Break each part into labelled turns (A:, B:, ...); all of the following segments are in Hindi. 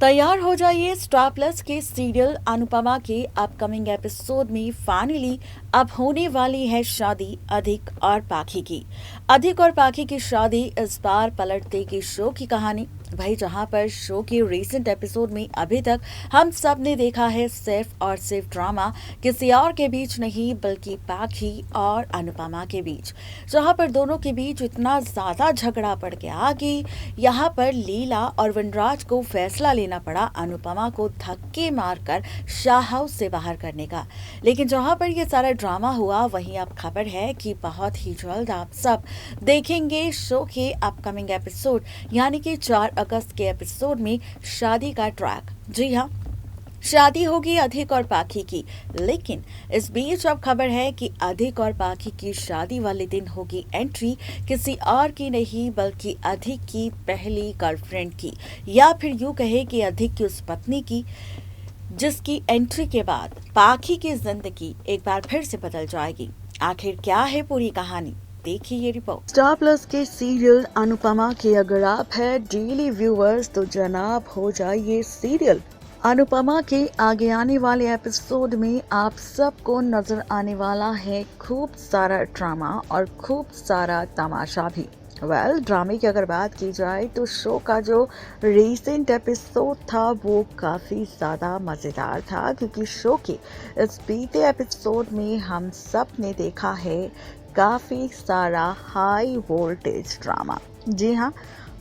A: तैयार हो जाइए स्टार प्लस के सीरियल अनुपमा के अपकमिंग एपिसोड में फाइनली अब होने वाली है शादी अधिक और पाखी की। अधिक और पाखी की शादी इस बार पलट देगी शो की कहानी। भाई जहां पर शो के रीसेंट एपिसोड में अभी तक हम सब ने देखा है सिर्फ और सिर्फ ड्रामा किसी और के बीच नहीं बल्कि पाखी और अनुपमा के बीच, जहां पर दोनों के बीच इतना ज्यादा झगड़ा पड़ गया कि यहाँ पर लीला और वनराज को फैसला लेना पड़ा अनुपमा को धक्के मारकर शाह हाउस से बाहर करने का। लेकिन जहां पर ये सारा ड्रामा हुआ वहीं अब खबर है कि बहुत ही जल्द आप सब देखेंगे शो के अपकमिंग एपिसोड यानी कि 4 अगस्त के एपिसोड में शादी का ट्रैक। जी हाँ, शादी होगी अधिक और पाखी की। लेकिन इस बीच अब खबर है कि अधिक और पाखी की शादी वाले दिन होगी एंट्री किसी और की नहीं बल्कि अधिक की पहली गर्लफ्रेंड की, या फिर यूं कहे कि अधिक की उस पत्नी की जिसकी एंट्री के बाद पाखी की जिंदगी एक बार फिर से बदल जाएगी। आखिर क्या है पूरी कहानी, देखिए ये रिपोर्ट। स्टार प्लस के सीरियल अनुपमा के अगर आप है डेली व्यूअर्स तो जनाब हो जाइए सीरियल अनुपमा के आगे आने वाले एपिसोड में आप सबको नजर आने वाला है खूब सारा ड्रामा और खूब सारा तमाशा भी। ड्रामे की अगर बात की जाए तो शो का जो रीसेंट एपिसोड था वो काफ़ी ज़्यादा मज़ेदार था, क्योंकि शो के इस बीते एपिसोड में हम सब ने देखा है काफ़ी सारा हाई वोल्टेज ड्रामा। जी हाँ,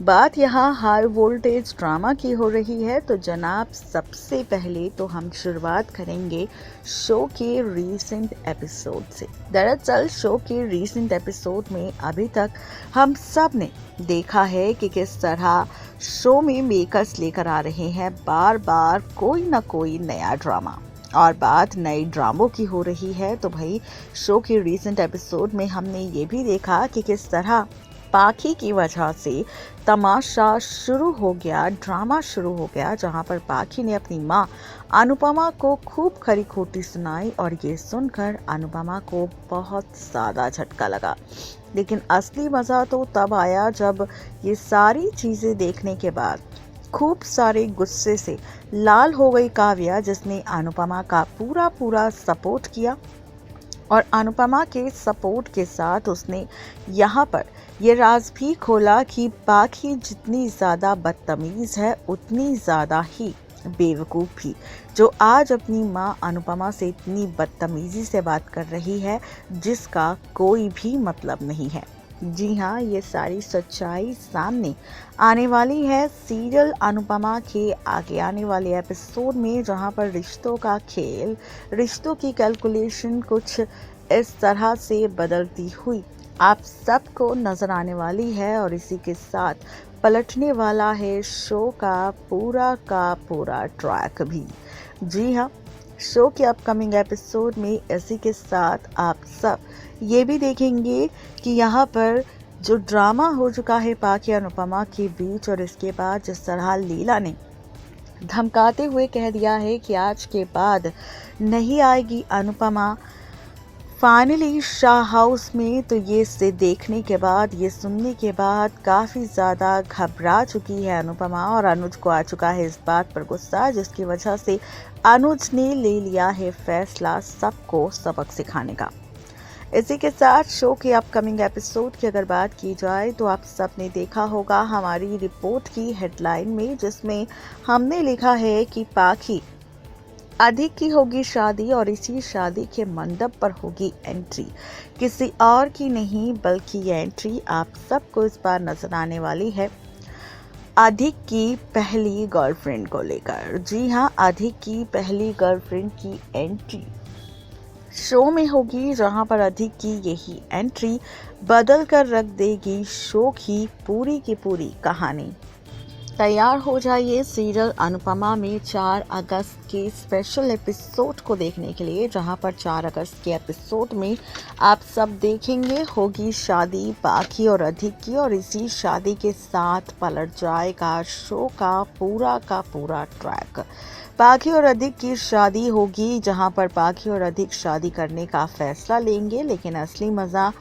A: बात यहाँ हाई वोल्टेज ड्रामा की हो रही है तो जनाब सबसे पहले तो हम शुरुआत करेंगे शो के रीसेंट एपिसोड से। दरअसल शो के रीसेंट एपिसोड में अभी तक हम सब ने देखा है कि किस तरह शो में मेकर्स लेकर आ रहे हैं बार बार कोई ना कोई नया ड्रामा। और बात नए ड्रामों की हो रही है तो भाई शो के रीसेंट एपिसोड में हमने ये भी देखा कि किस तरह पाखी की वजह से तमाशा शुरू हो गया, ड्रामा शुरू हो गया, जहां पर पाखी ने अपनी मां अनुपमा को खूब खरी खोटी सुनाई और ये सुनकर अनुपमा को बहुत ज़्यादा झटका लगा। लेकिन असली मज़ा तो तब आया जब ये सारी चीज़ें देखने के बाद खूब सारे गुस्से से लाल हो गई काव्या, जिसने अनुपमा का पूरा सपोर्ट किया। और अनुपमा के सपोर्ट के साथ उसने यहाँ पर ये राज भी खोला कि पाखी जितनी ज़्यादा बदतमीज़ है उतनी ज़्यादा ही बेवकूफ़ भी, जो आज अपनी माँ अनुपमा से इतनी बदतमीज़ी से बात कर रही है जिसका कोई भी मतलब नहीं है। जी हाँ, ये सारी सच्चाई सामने आने वाली है सीरियल अनुपमा के आगे आने वाले एपिसोड में, जहाँ पर रिश्तों का खेल, रिश्तों की कैलकुलेशन कुछ इस तरह से बदलती हुई आप सबको नजर आने वाली है। और इसी के साथ पलटने वाला है शो का पूरा ट्रैक भी। जी हाँ, शो के अपकमिंग एपिसोड में इसी के साथ आप सब ये भी देखेंगे कि यहाँ पर जो ड्रामा हो चुका है पाखी अनुपमा के बीच, और इसके बाद जिस तरह लीला ने धमकाते हुए कह दिया है कि आज के बाद नहीं आएगी अनुपमा फाइनली शाह हाउस में, तो ये से देखने के बाद, ये सुनने के बाद काफ़ी ज़्यादा घबरा चुकी है अनुपमा और अनुज को आ चुका है इस बात पर गुस्सा, जिसकी वजह से अनुज ने ले लिया है फैसला सबको सबक सिखाने का। इसी के साथ शो के अपकमिंग एपिसोड की अगर बात की जाए तो आप सब ने देखा होगा हमारी रिपोर्ट की हेडलाइन में, जिसमें हमने लिखा है कि पाखी अधिक की होगी शादी और इसी शादी के मंडप पर होगी एंट्री किसी और की नहीं बल्कि ये एंट्री आप सबको इस बार नजर आने वाली है अधिक की पहली गर्लफ्रेंड को लेकर। जी हाँ, अधिक की पहली गर्लफ्रेंड की एंट्री शो में होगी, जहां पर अधिक की यही एंट्री बदल कर रख देगी शो की पूरी कहानी। तैयार हो जाइए सीरियल अनुपमा में 4 अगस्त के स्पेशल एपिसोड को देखने के लिए, जहां पर 4 अगस्त के एपिसोड में आप सब देखेंगे होगी शादी पाखी और अधिक की, और इसी शादी के साथ पलट जाएगा शो का पूरा ट्रैक। पाखी और अधिक की शादी होगी, जहां पर पाखी और अधिक शादी करने का फैसला लेंगे, लेकिन असली मज़ा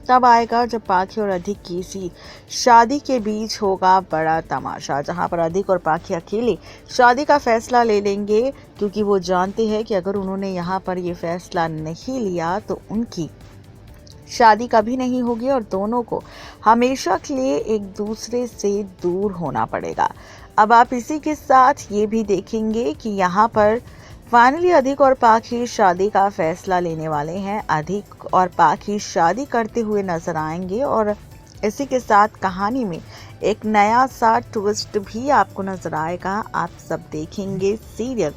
A: तब आएगा जब पाखी और अधिक की इसी शादी के बीच होगा बड़ा तमाशा, जहां पर अधिक और पाखी अकेले शादी का फैसला ले लेंगे, क्योंकि वो जानते हैं कि अगर उन्होंने यहाँ पर ये फैसला नहीं लिया तो उनकी शादी कभी नहीं होगी और दोनों को हमेशा के लिए एक दूसरे से दूर होना पड़ेगा। अब आप इसी के साथ ये भी देखेंगे कि यहाँ पर फाइनली अधिक और पाखी शादी का फैसला लेने वाले हैं। अधिक और पाखी शादी करते हुए नजर आएंगे और इसी के साथ कहानी में एक नया सा ट्विस्ट भी आपको नजर आएगा। आप सब देखेंगे सीरियल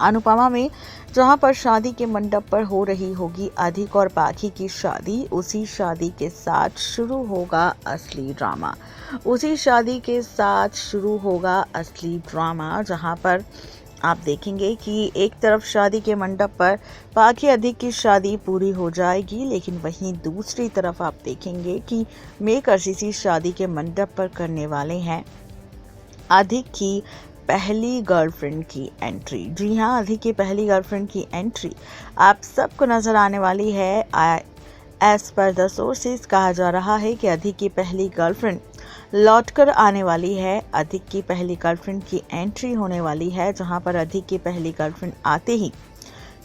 A: अनुपमा में, जहां पर शादी के मंडप पर हो रही होगी अधिक और पाखी की शादी। उसी शादी के साथ शुरू होगा असली ड्रामा। उसी शादी के साथ शुरू होगा असली ड्रामा, जहां पर आप देखेंगे कि एक तरफ शादी के मंडप पर पाखी अधिक की शादी पूरी हो जाएगी, लेकिन वहीं दूसरी तरफ आप देखेंगे कि मेकर्स इसी शादी के मंडप पर करने वाले हैं अधिक की पहली गर्लफ्रेंड की एंट्री। जी हाँ, अधिक की पहली गर्लफ्रेंड की एंट्री आप सबको नजर आने वाली है। एज पर द सोर्सेस कहा जा रहा है कि अधिक की पहली गर्लफ्रेंड लौटकर आने वाली है। अधिक की पहली गर्लफ्रेंड की एंट्री होने वाली है, जहां पर अधिक की पहली गर्लफ्रेंड आते ही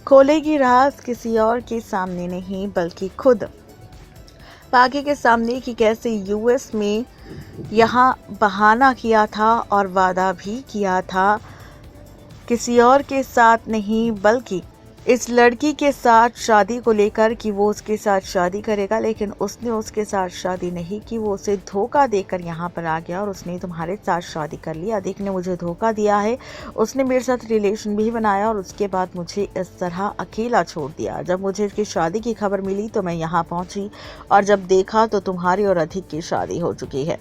A: खोलेगी राज किसी और के सामने नहीं बल्कि खुद पाखी के सामने कि कैसे यूएस में यहाँ बहाना किया था और वादा भी किया था किसी और के साथ नहीं बल्कि इस लड़की के साथ शादी को लेकर कि वो उसके साथ शादी करेगा, लेकिन उसने उसके साथ शादी नहीं की। वो उसे धोखा देकर यहाँ पर आ गया और उसने तुम्हारे साथ शादी कर ली। अधिक ने मुझे धोखा दिया है, उसने मेरे साथ रिलेशन भी बनाया और उसके बाद मुझे इस तरह अकेला छोड़ दिया। जब मुझे इसकी शादी की खबर मिली तो मैं यहाँ पहुँची और जब देखा तो तुम्हारी और अधिक की शादी हो चुकी है।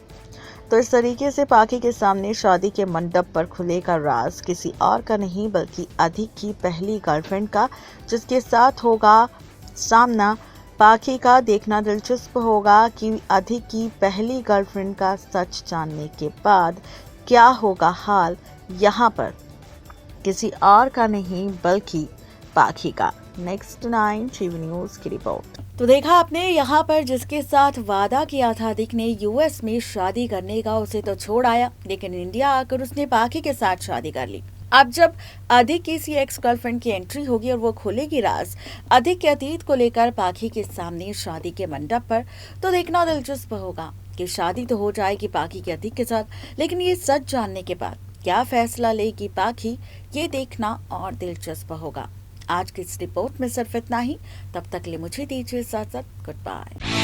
A: तो इस तरीके से पाखी के सामने शादी के मंडप पर खुलेगा राज किसी और का नहीं बल्कि अधिक की पहली गर्लफ्रेंड का, जिसके साथ होगा सामना पाखी का। देखना दिलचस्प होगा कि अधिक की पहली गर्लफ्रेंड का सच जानने के बाद क्या होगा हाल यहाँ पर किसी और का नहीं बल्कि पाखी का। नेक्स्ट 9 टीवी न्यूज़ की रिपोर्ट। तो देखा आपने, यहाँ पर जिसके साथ वादा किया था अधिक ने यूएस में शादी करने का, उसे तो छोड़ आया, लेकिन इंडिया आकर उसने पाखी के साथ शादी कर ली। अब जब अधिक की सी एक्स गर्लफ्रेंड की एंट्री होगी और वो खोलेगी राज अधिक के अतीत को लेकर पाखी के सामने शादी के मंडप पर, तो देखना दिलचस्प होगा कि शादी तो हो जाएगी पाखी के अधिक के साथ, लेकिन ये सच जानने के बाद क्या फैसला लेगी पाखी, ये देखना और दिलचस्प होगा। आज की इस रिपोर्ट में सिर्फ इतना ही। तब तक के लिए मुझे दीजिए इजाजत। Good bye.